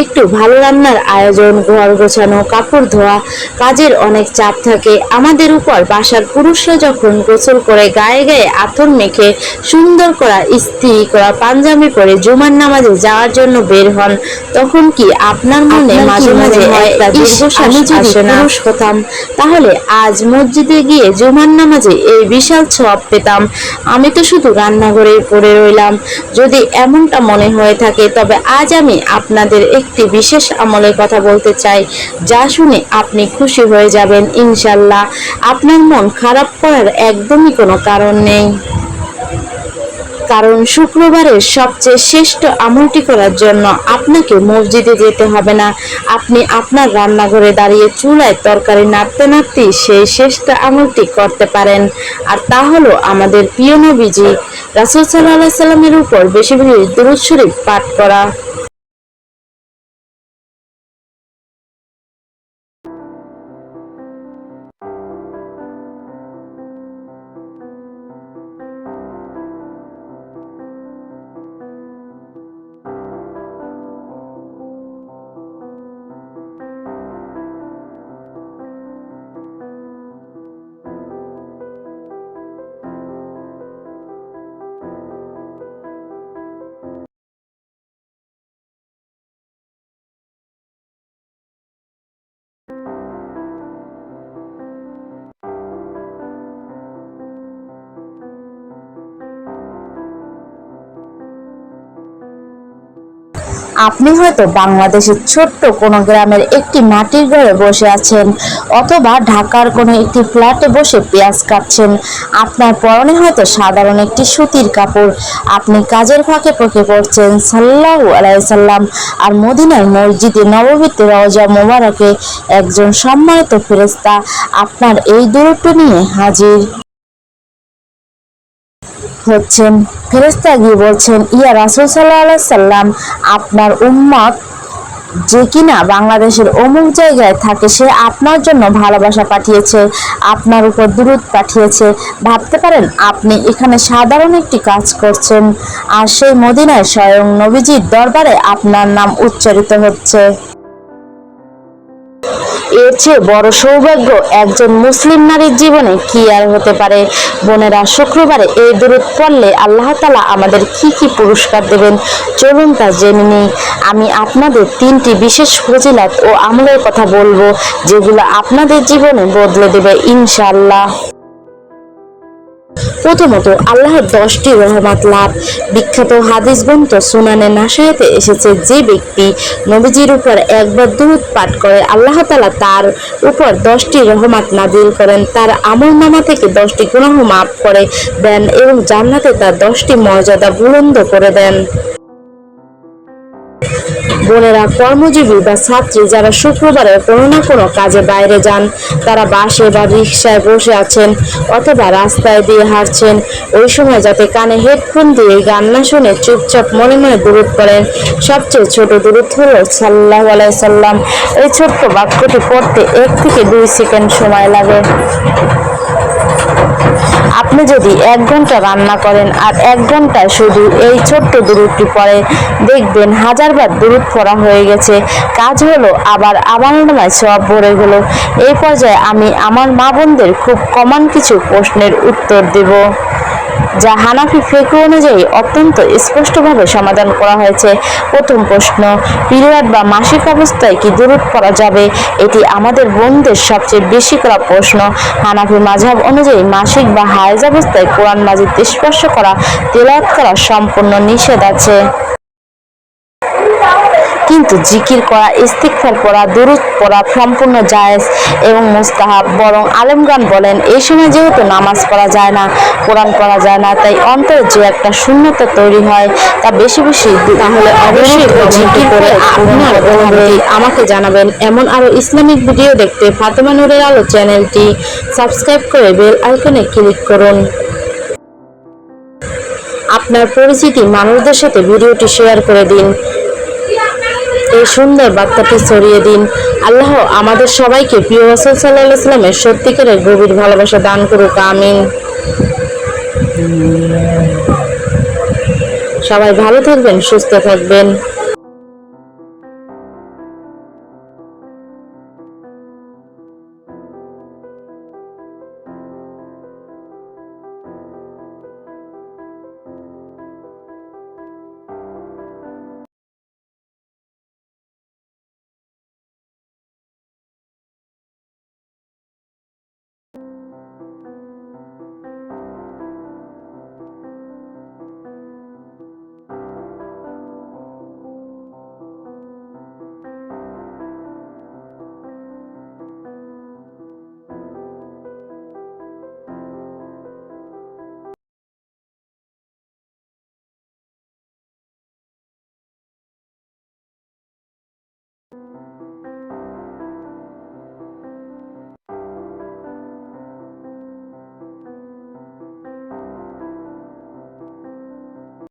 একটু ভালো রান্নার আয়োজন, ঘর গোছানো, কাপড় ধোয়া, কাজের অনেক চাপ থাকে আমাদের উপর। বাসার পুরুষরা যখন গোসল করে গায়ে গায়ে আতর মেখে সুন্দর করা ইস্ত্রি করা পাঞ্জাবি পরে জুমার নামাজে যাওয়ার জন্য বের হন, তখন কি আপনার মনে মাঝে মাঝে একটা দীর্ঘশ্বাস আসে না? পুরুষ হতাম তাহলে আজ মসজিদে গিয়ে জুমার নামাজে এই বিশাল সওয়াব পেতাম, আমি তো শুধু রান্নাঘরেই পড়ে রইলাম। যদি এমনটা মনে হয়ে থাকে তবে আজ আমি আপনাদের একটি বিশেষ আমলের কথা বলতে চাই, যা শুনে আপনি খুশি হয়ে যাবেন ইনশাল্লাহ। আপনার মন খারাপ করার একদমই কোনো কারণ নেই, কারণ শুক্রবারের সবচেয়ে শ্রেষ্ঠ আমলটি করার জন্য আপনাকে মসজিদে যেতে হবে না। আপনি আপনার রান্নাঘরে দাঁড়িয়ে চুলায় তরকারি নাড়তে নাড়তেই সেই শ্রেষ্ঠ আমলটি করতে পারেন। আর তা হলো আমাদের প্রিয় নবীজি রাসূল সাল্লাল্লাহু আলাইহি সাল্লামের উপর বেশি বেশি দুরূদ শরীফ পাঠ করা। আপনি হয়তো বাংলাদেশের ছোট্ট কোনো গ্রামের একটি মাটির ঘরে বসে আছেন, অথবা ঢাকার কোনো একটি ফ্ল্যাটে বসে পেঁয়াজ কাটছেন। আপনার পরনে হয়তো সাধারণ একটি সুতির কাপড়, আপনি কাজের ফাঁকে ফাঁকে পড়ছেন সাল্লাল্লাহু আলাইহি সাল্লাম। আর মদিনার মসজিদে নববীতে রওজা মোবারকে একজন সম্মানিত ফেরেশতা আপনার এই দূরত্ব নিয়ে হাজির হচ্ছেন। ফেরেশতা গিয়ে বলছেন, ইয়া রাসূল সাল্লাল্লাহু আলাইহি সাল্লাম, আপনার উম্মত যে কিনা বাংলাদেশের অমুক জায়গায় থাকে সে আপনার জন্য ভালোবাসা পাঠিয়েছে, আপনার উপর দুরূদ পাঠিয়েছে। ভাবতে পারেন আপনি এখানে সাধারণ একটি কাজ করছেন, আর সেই মদিনায় স্বয়ং নবীজির দরবারে আপনার নাম উচ্চারিত হচ্ছে। এর চেয়ে বড় সৌভাগ্য একজন মুসলিম নারীর জীবনে কি আর হতে পারে? বোনেরা, শুক্রবারে এই দুরূদ পড়লে আল্লাহ তাআলা আমাদের কি কি পুরস্কার দেবেন, চলুন তা জেনে নিই। আমি আপনাদের তিনটি বিশেষ ফজিলত ও আমলের কথা বলবো, যেগুলো আপনাদের জীবনে বদলে দেবে ইনশাআল্লাহ। প্রথমত, আল্লাহর 10টি রহমত লাভ। বিখ্যাত হাদিস গ্রন্থ সুনানে নাসাইতে এসেছে, যে ব্যক্তি নবীজির উপর একবার দুরূদ পাঠ করে আল্লাহ তাআলা তার উপর 10টি রহমত নাজিল করেন, তার আমলনামা থেকে 10টি গুনাহ মাফ করে দেন এবং জান্নাতে তার 10টি মর্যাদা বুলন্দ করে দেন। বোনেরা, কর্মজীবী বা ছাত্রী যারা শুক্রবারে কোনো না কোনো কাজে বাইরে যান, তারা বাসে বা রিকশায় বসে আছেন অথবা রাস্তায় দিয়ে হাঁটছেন, ওই সময় যাতে কানে হেডফোন দিয়ে গান না শুনে চুপচাপ মনে মনে দুরূদ পড়েন। সবচেয়ে ছোট দুরূদ হলো সাল্লাল্লাহু আলাইহি সাল্লাম। এই ছোট্ট বাক্যটি পড়তে 1 থেকে 2 সেকেন্ড সময় লাগে। আপনি যদি 1 ঘন্টা রান্না করেন আর 1 ঘন্টায় শুধু এই ছোট্ট দুরূদটি পড়েন, দেখবেন হাজারবার দুরূদ পড়া হয়ে গেছে। কাজ হলো আবার আমলনামায় সওয়াব ভরে গেল। এই পর্যায়ে আমি আমার মা বোনদের খুব কমন কিছু প্রশ্নের উত্তর দেব, যা হানাফি ফিকহ অনুযায়ী অত্যন্ত স্পষ্টভাবে সমাধান করা হয়েছে। প্রথম প্রশ্ন, পিরিয়ড বা মাসিক অবস্থায় কি দুরূদ পড়া যাবে? এটি আমাদের বোনদের সবচেয়ে বেশি করা প্রশ্ন। হানাফি মাযহাব অনুযায়ী মাসিক বা হায়েজ অবস্থায় কোরআন মাজিদ স্পর্শ করা, তেলাওয়াত করা সম্পূর্ণ নিষেধ আছে। কিন্তু জিকির করা, ইস্তিগফার পড়া, দুরূদ পড়া সম্পূর্ণ জায়েজ এবং মুস্তাহাব। বরং আলেমগণ বলেন, এই সময় যেহেতু নামাজ পড়া যায় না, কোরআন পড়া যায় না, তাই অন্তরে যে একটা শূন্যতা তৈরি হয় তা বেশি বেশি তাহলে অবশ্যই জিকির করে আপনার অনুভূতি আমাকে জানাবেন। এমন আরো ইসলামিক ভিডিও দেখতে ফাতেমা নূরের আলো চ্যানেলটি সাবস্ক্রাইব করে বেল আইকনে ক্লিক করুন। আপনার পরিচিতি মানুষদের সাথে ভিডিওটি শেয়ার করে দিন। এই সুন্দর বার্তাটি ছড়িয়ে দিন। আল্লাহ আমাদের সবাইকে প্রিয় রাসূল সাল্লাল্লাহু আলাইহি ওয়াসাল্লামের সত্যিকারের গভীর ভালোবাসা দান করুক, আমিন। সবাই ভালো থাকবেন, সুস্থ থাকবেন।